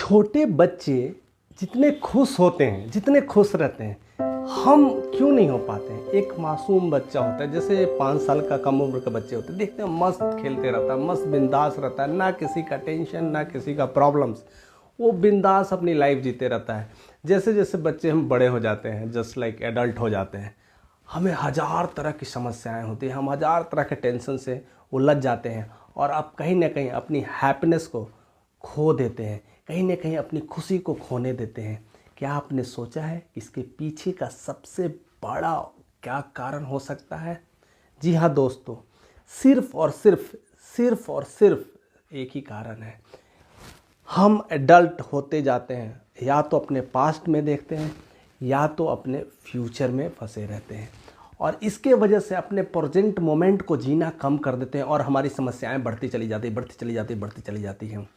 छोटे बच्चे जितने खुश होते हैं, जितने खुश रहते हैं, हम क्यों नहीं हो पाते हैं। एक मासूम बच्चा होता है, जैसे 5 साल का कम उम्र का बच्चे होते हैं, देखते हैं मस्त खेलते रहता है, मस्त बिंदास रहता है, ना किसी का टेंशन ना किसी का प्रॉब्लम्स, वो बिंदास अपनी लाइफ जीते रहता है। जैसे जैसे बच्चे हम बड़े हो जाते हैं, जस्ट लाइक एडल्ट हो जाते हैं, हमें हज़ार तरह की समस्याएं होती हैं, हम हज़ार तरह के टेंशन से उलझ जाते हैं और अब कहीं ना कहीं अपनी हैप्पीनेस को खो देते हैं, कहीं ना कहीं अपनी खुशी को खोने देते हैं। क्या आपने सोचा है इसके पीछे का सबसे बड़ा क्या कारण हो सकता है? जी हाँ दोस्तों, सिर्फ और सिर्फ एक ही कारण है। हम एडल्ट होते जाते हैं, या तो अपने पास्ट में देखते हैं या तो अपने फ्यूचर में फंसे रहते हैं, और इसके वजह से अपने प्रेजेंट मोमेंट को जीना कम कर देते हैं और हमारी समस्याएं बढ़ती चली जाती हैं।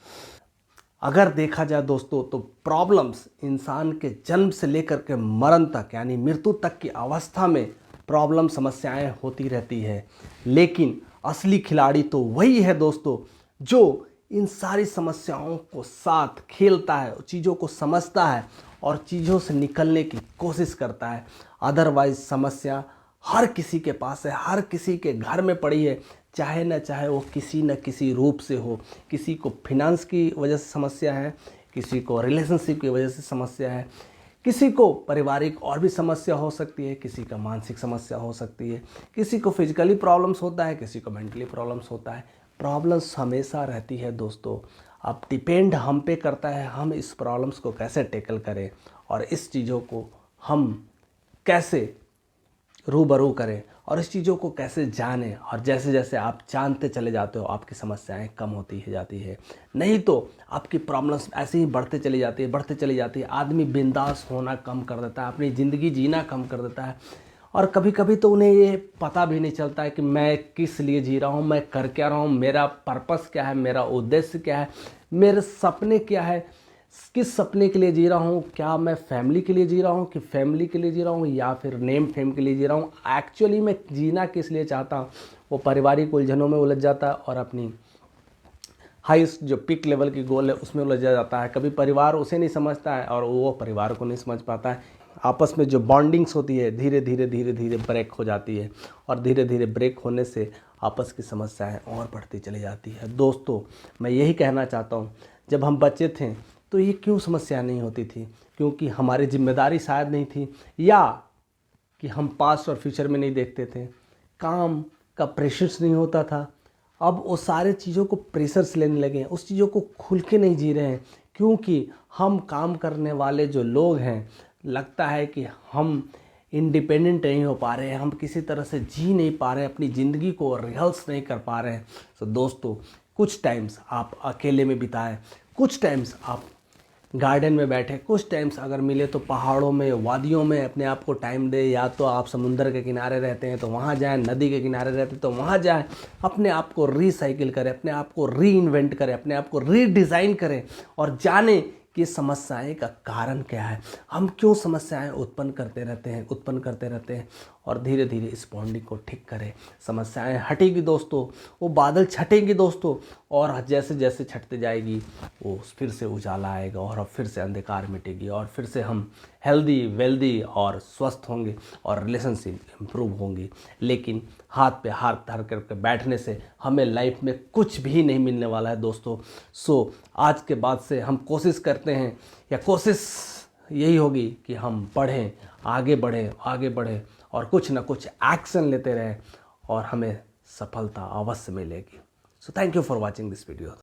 अगर देखा जाए दोस्तों, तो प्रॉब्लम्स इंसान के जन्म से लेकर के मरण तक, यानी मृत्यु तक की अवस्था में प्रॉब्लम समस्याएं होती रहती है। लेकिन असली खिलाड़ी तो वही है दोस्तों, जो इन सारी समस्याओं को साथ खेलता है, चीज़ों को समझता है और चीज़ों से निकलने की कोशिश करता है। अदरवाइज समस्या हर किसी के पास है, हर किसी के घर में पड़ी है, चाहे न चाहे वो किसी न किसी रूप से हो। किसी को फिनांस की वजह से समस्या है, किसी को रिलेशनशिप की वजह से समस्या है, किसी को पारिवारिक और भी समस्या हो सकती है, किसी का मानसिक समस्या हो सकती है, किसी को फिजिकली प्रॉब्लम्स होता है, किसी को मेंटली प्रॉब्लम्स होता है। प्रॉब्लम्स हमेशा रहती है दोस्तों। अब डिपेंड हम पे करता है, हम इस प्रॉब्लम्स को कैसे टैकल करें और इस चीज़ों को हम कैसे रूबरू करें और इस चीज़ों को कैसे जानें। और जैसे जैसे आप जानते चले जाते हो, आपकी समस्याएं कम होती ही जाती है। नहीं तो आपकी प्रॉब्लम्स ऐसे ही बढ़ते चली जाती है। आदमी बिंदास होना कम कर देता है, अपनी ज़िंदगी जीना कम कर देता है, और कभी कभी तो उन्हें ये पता भी नहीं चलता है कि मैं किस लिए जी रहा हूँ, मैं कर क्या रहा हूँ, मेरा पर्पस क्या है, मेरा उद्देश्य क्या है, मेरे सपने क्या है, किस सपने के लिए जी रहा हूँ। क्या मैं फैमिली के लिए जी रहा हूँ कि फैमिली के लिए जी रहा हूँ, या फिर नेम फेम के लिए जी रहा हूँ। एक्चुअली मैं जीना किस लिए चाहता हूँ, वो पारिवारिक उलझनों में उलझ जाता है और अपनी हाईएस्ट जो पीक लेवल की गोल है उसमें उलझ जाता है। कभी परिवार उसे नहीं समझता है और वो परिवार को नहीं समझ पाता है। आपस में जो बॉन्डिंग्स होती है धीरे धीरे ब्रेक हो जाती है, और धीरे धीरे ब्रेक होने से आपस की समस्याएं और बढ़ती चली जाती है। दोस्तों, मैं यही कहना चाहता हूँ, जब हम बच्चे थे तो ये क्यों समस्या नहीं होती थी? क्योंकि हमारी जिम्मेदारी शायद नहीं थी, या कि हम पास्ट और फ्यूचर में नहीं देखते थे, काम का प्रेशर्स नहीं होता था। अब वो सारे चीज़ों को प्रेशर्स लेने लगे हैं, उस चीज़ों को खुल के नहीं जी रहे हैं, क्योंकि हम काम करने वाले जो लोग हैं, लगता है कि हम इंडिपेंडेंट नहीं हो पा रहे हैं, हम किसी तरह से जी नहीं पा रहे हैं, अपनी ज़िंदगी को रिहर्स नहीं कर पा रहे हैं। तो दोस्तों, कुछ टाइम्स आप अकेले में बिताएं, कुछ टाइम्स आप गार्डन में बैठे, कुछ टाइम्स अगर मिले तो पहाड़ों में, वादियों में अपने आप को टाइम दे। या तो आप समुंदर के किनारे रहते हैं तो वहाँ जाएं, नदी के किनारे रहते हैं तो वहाँ जाएं। अपने आप को रीसाइकिल करें, अपने आप को री इन्वेंट करें, अपने आप को रीडिज़ाइन करें और जानें कि समस्याएं का कारण क्या है, हम क्यों समस्याएं उत्पन्न करते रहते हैं और धीरे धीरे इस बॉन्डिंग को ठीक करें। समस्याएं हटेगी दोस्तों, वो बादल छटेंगे दोस्तों, और जैसे जैसे छटते जाएगी वो फिर से उजाला आएगा और अब फिर से अंधकार मिटेगी और फिर से हम हेल्दी वेल्दी और स्वस्थ होंगे और रिलेशनशिप इम्प्रूव होंगी। लेकिन हाथ पे हाथ धर करके बैठने से हमें लाइफ में कुछ भी नहीं मिलने वाला है दोस्तों। सो आज के बाद से हम कोशिश करते हैं, या कोशिश यही होगी कि हम पढ़ें, आगे बढ़ें और कुछ ना कुछ एक्शन लेते रहें और हमें सफलता अवश्य मिलेगी। So thank you for watching this video.